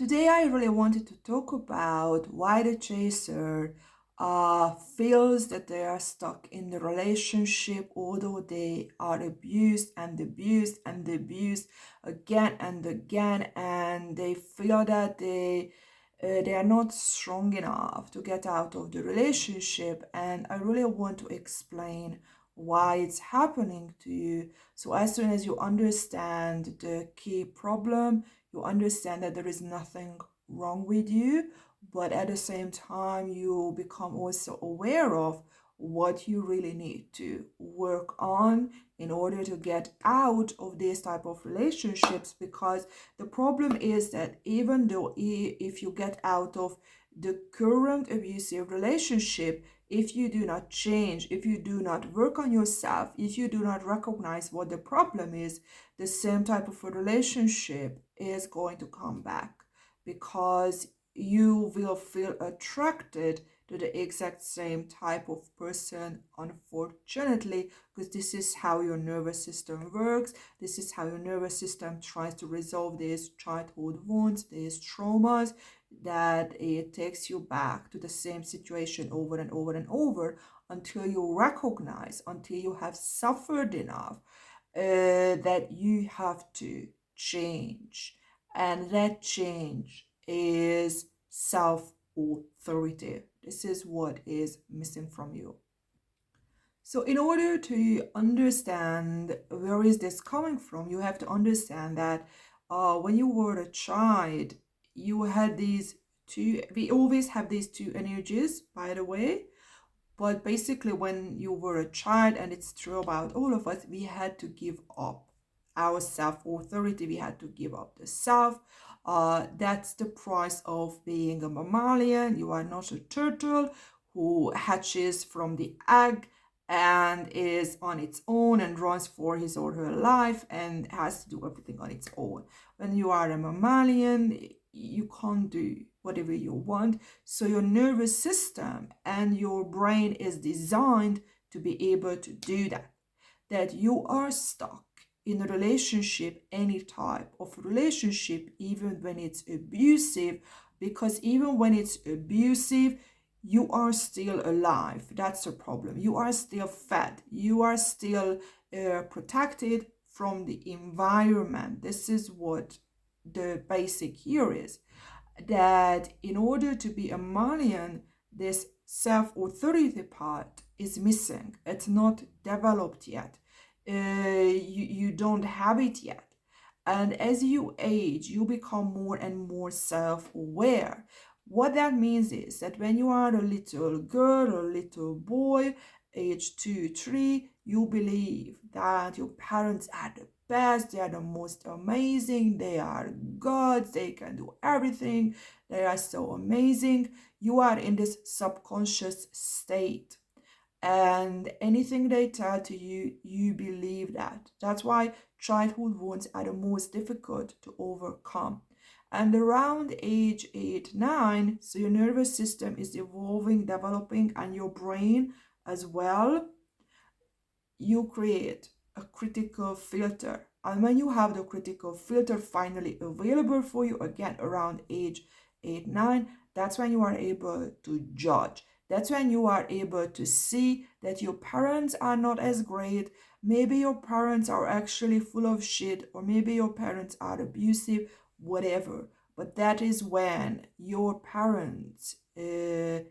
Today, I really wanted to talk about why the chaser feels that they are stuck in the relationship, although they are abused and abused and abused again and again, and they feel that they are not strong enough to get out of the relationship. And I really want to explain why it's happening to you. So as soon as you understand the key problem, you understand that there is nothing wrong with you, but at the same time, you become also aware of what you really need to work on in order to get out of this type of relationships. Because the problem is that even though if you get out of the current abusive relationship, if you do not change, if you do not work on yourself, if you do not recognize what the problem is, the same type of a relationship is going to come back, because you will feel attracted to the exact same type of person, unfortunately, because this is how your nervous system works. This is how your nervous system tries to resolve these childhood wounds, these traumas, that it takes you back to the same situation over and over and over until you recognize, until you have suffered enough that you have to change. And that change is self authority. This is what is missing from you. So in order to understand where is this coming from, you have to understand that when you were a child, you had these two, we always have these two energies, by the way. But basically, when you were a child, and it's true about all of us, we had to give up our self authority. We had to give up the self. That's the price of being a mammalian. You are not a turtle who hatches from the egg and is on its own and runs for his or her life and has to do everything on its own. When you are a mammalian, you can't do whatever you want. So your nervous system and your brain is designed to be able to do that. That you are stuck in a relationship, any type of relationship, even when it's abusive, because even when it's abusive, you are still alive. That's the problem. You are still fed. You are still protected from the environment. This is what the basic here is, that in order to be a Malian, this self-authority part is missing. It's not developed yet. You don't have it yet. And as you age, you become more and more self-aware. What that means is that when you are a little girl or little boy, age 2, 3, you believe that your parents are the best, they are the most amazing, they are gods, they can do everything, they are so amazing. You are in this subconscious state, and anything they tell to you, you believe that. That's why childhood wounds are the most difficult to overcome. And around age 8, 9, so your nervous system is evolving, developing, and your brain as well, you create a critical filter. And when you have the critical filter finally available for you, again around age 8, 9, that's when you are able to judge. That's when you are able to see that your parents are not as great. Maybe your parents are actually full of shit, or maybe your parents are abusive, whatever. But that is when your parents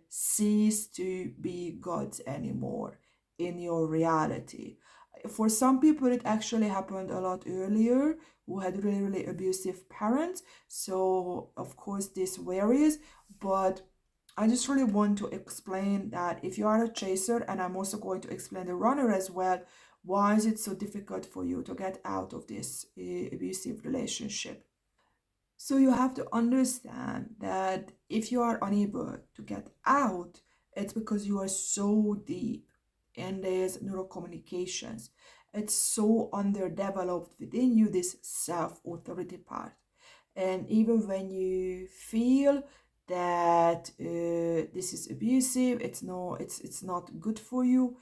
cease to be gods anymore in your reality. For some people, it actually happened a lot earlier, who had really, really abusive parents. So, of course, this varies, but I just really want to explain that if you are a chaser, and I'm also going to explain the runner as well, why is it so difficult for you to get out of this abusive relationship? So you have to understand that if you are unable to get out, it's because you are so deep in these neurocommunications. It's so underdeveloped within you, this self-authority part. And even when you feel that this is abusive, it's not good for you,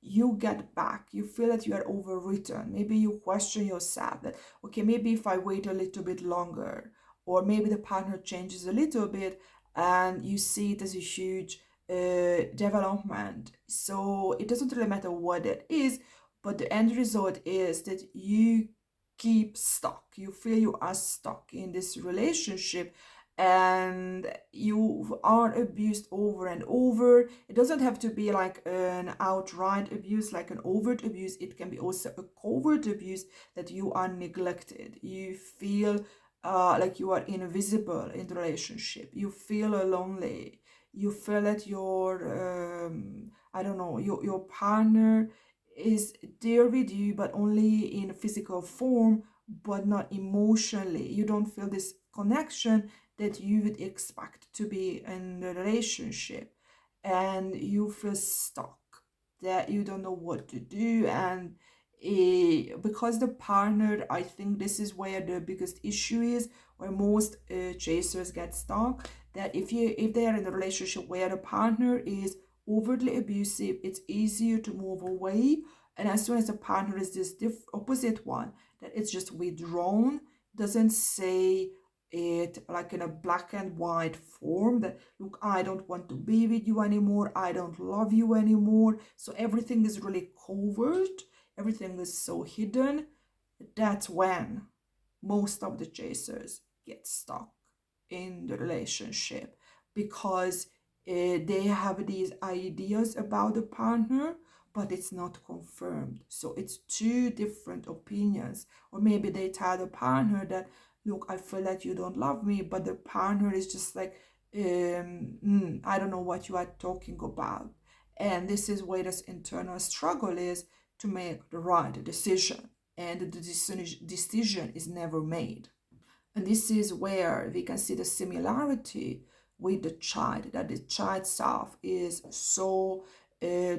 you get back, you feel that you are overwritten. Maybe you question yourself that, okay, maybe if I wait a little bit longer, or maybe the partner changes a little bit and you see it as a huge development. So it doesn't really matter what it is, but the end result is that you keep stuck. You feel you are stuck in this relationship and you are abused over and over. It doesn't have to be like an outright abuse, like an overt abuse. It can be also a covert abuse, that you are neglected. You feel like you are invisible in the relationship. You feel lonely. You feel that your I don't know, your partner is there with you, but only in physical form, but not emotionally. You don't feel this connection that you would expect to be in a relationship, and you feel stuck, that you don't know what to do. And because the partner, I think this is where the biggest issue is, where most chasers get stuck, that if they are in a relationship where the partner is overtly abusive, it's easier to move away. And as soon as the partner is this opposite one, that it's just withdrawn, doesn't say it like in a black and white form that, look, I don't want to be with you anymore, I don't love you anymore. So everything is really covert, everything is so hidden. That's when most of the chasers get stuck in the relationship, because they have these ideas about the partner, but it's not confirmed. So it's two different opinions. Or maybe they tell the partner that, look, I feel that you don't love me, but the partner is just like, I don't know what you are talking about. And this is where this internal struggle is to make the right decision. And the decision is never made. And this is where we can see the similarity with the child, that the child self is so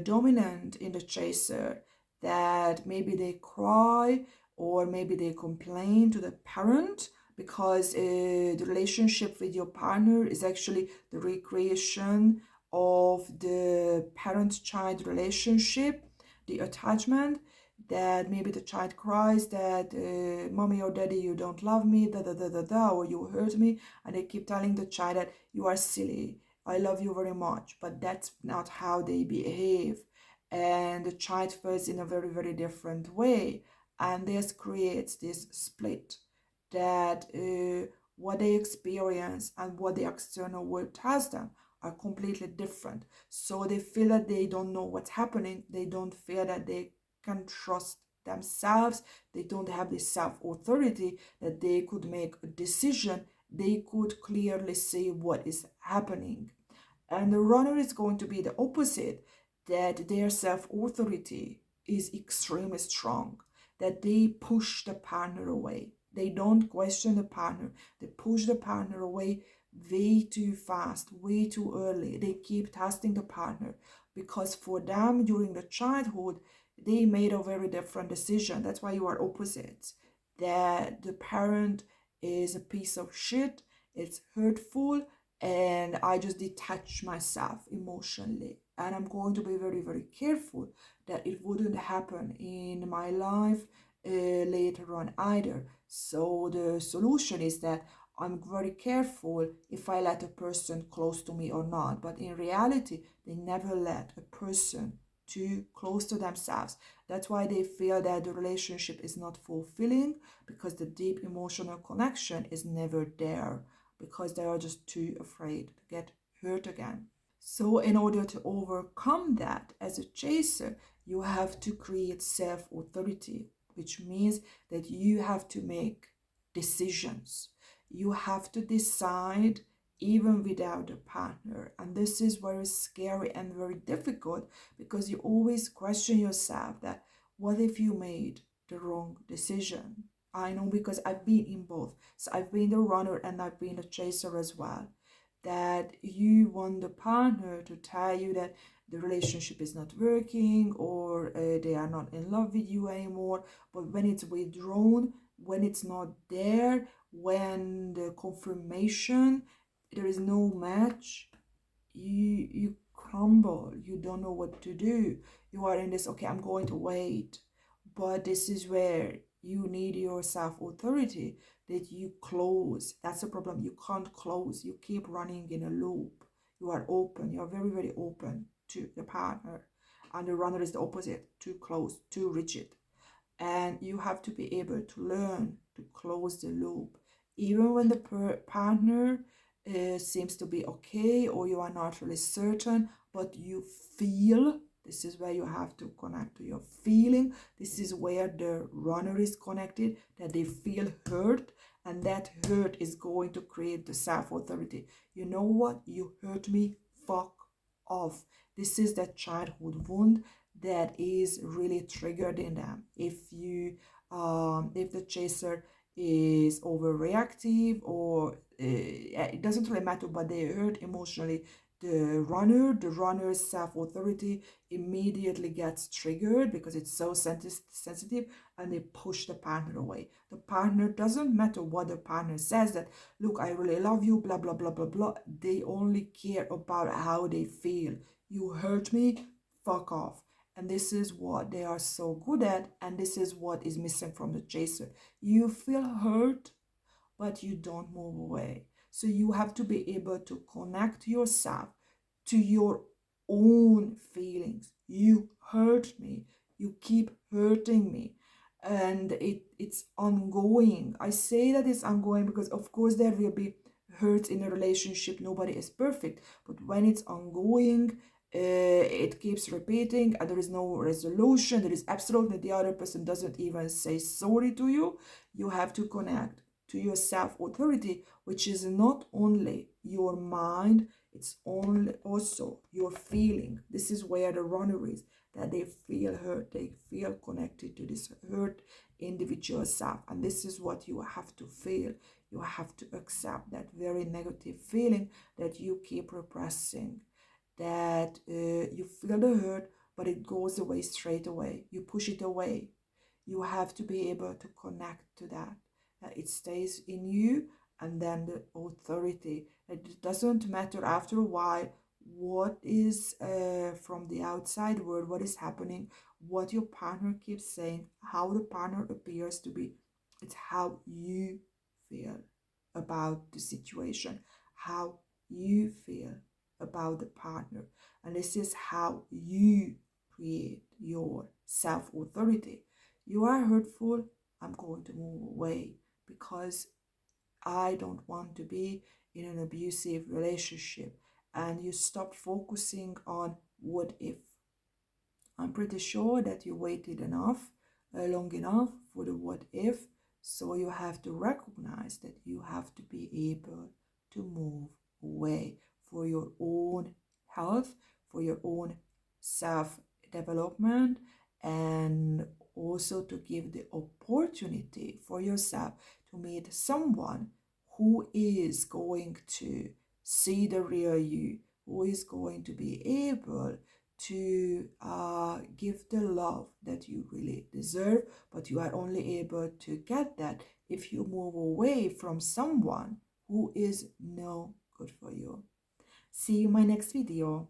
dominant in the chaser, that maybe they cry or maybe they complain to the parent, because the relationship with your partner is actually the recreation of the parent-child relationship, the attachment. That maybe the child cries that mommy or daddy, you don't love me, da da da da da, or you hurt me, and they keep telling the child that you are silly, I love you very much, but that's not how they behave. And the child feels in a very, very different way, and this creates this split, that what they experience and what the external world tells them are completely different. So they feel that they don't know what's happening, they don't feel that they can trust themselves, they don't have the self authority that they could make a decision, they could clearly see what is happening. And the runner is going to be the opposite, that their self authority is extremely strong, that they push the partner away. They don't question the partner, they push the partner away way too fast, way too early. They keep testing the partner, because for them during the childhood, they made a very different decision. That's why you are opposites. That the parent is a piece of shit, it's hurtful, and I just detach myself emotionally. And I'm going to be very, very careful that it wouldn't happen in my life later on either. So the solution is that I'm very careful if I let a person close to me or not. But in reality, they never let a person too close to themselves. That's why they feel that the relationship is not fulfilling, because the deep emotional connection is never there, because they are just too afraid to get hurt again. So, in order to overcome that as a chaser, you have to create self authority, which means that you have to make decisions. You have to decide even without a partner. And this is very scary and very difficult, because you always question yourself that, what if you made the wrong decision? I know, because I've been in both. So I've been the runner and I've been a chaser as well. That you want the partner to tell you that the relationship is not working, or they are not in love with you anymore. But when it's withdrawn, when it's not there, when the confirmation, there is no match, you crumble, you don't know what to do. You are in this, okay, I'm going to wait. But this is where You need your self-authority that you close. That's the problem. You can't close. You keep running in a loop. You are open. You are very, very open to the partner. And the runner is the opposite, too close, too rigid. And you have to be able to learn to close the loop even when the partner seems to be okay, or you are not really certain, but you feel. This is where you have to connect to your feeling. This is where the runner is connected, that they feel hurt, and that hurt is going to create the self-authority. You know what? You hurt me, fuck off. This is that childhood wound that is really triggered in them. If the chaser is overreactive, or it doesn't really matter, but they hurt emotionally the runner's self-authority immediately gets triggered because it's so sensitive, and they push the partner away. The partner, doesn't matter what the partner says, that look, I really love you, blah blah blah blah blah, they only care about how they feel. You hurt me, fuck off. And this is what they are so good at, and this is what is missing from the chaser. You feel hurt, but you don't move away. So you have to be able to connect yourself to your own feelings. You hurt me. You keep hurting me. And it's ongoing. I say that it's ongoing because, of course, there will be hurts in a relationship. Nobody is perfect. But when it's ongoing, it keeps repeating and there is no resolution. There is absolutely, the other person doesn't even say sorry to you. You have to connect to your self-authority, which is not only your mind, it's only also your feeling. This is where the runner is, that they feel hurt, they feel connected to this hurt individual self. And this is what you have to feel. You have to accept that very negative feeling that you keep repressing, that you feel the hurt, but it goes away straight away. You push it away. You have to be able to connect to that. It stays in you, and then the authority. It doesn't matter after a while what is from the outside world, what is happening, what your partner keeps saying, how the partner appears to be. It's how you feel about the situation, how you feel about the partner. And this is how you create your self-authority. You are hurtful, I'm going to move away because I don't want to be in an abusive relationship. And you stop focusing on what if. I'm pretty sure that you waited long enough for the what if. So you have to recognize that you have to be able to move away for your own health, for your own self development, and also to give the opportunity for yourself to meet someone who is going to see the real you, who is going to be able to give the love that you really deserve. But you are only able to get that if you move away from someone who is no good for you. See you in my next video.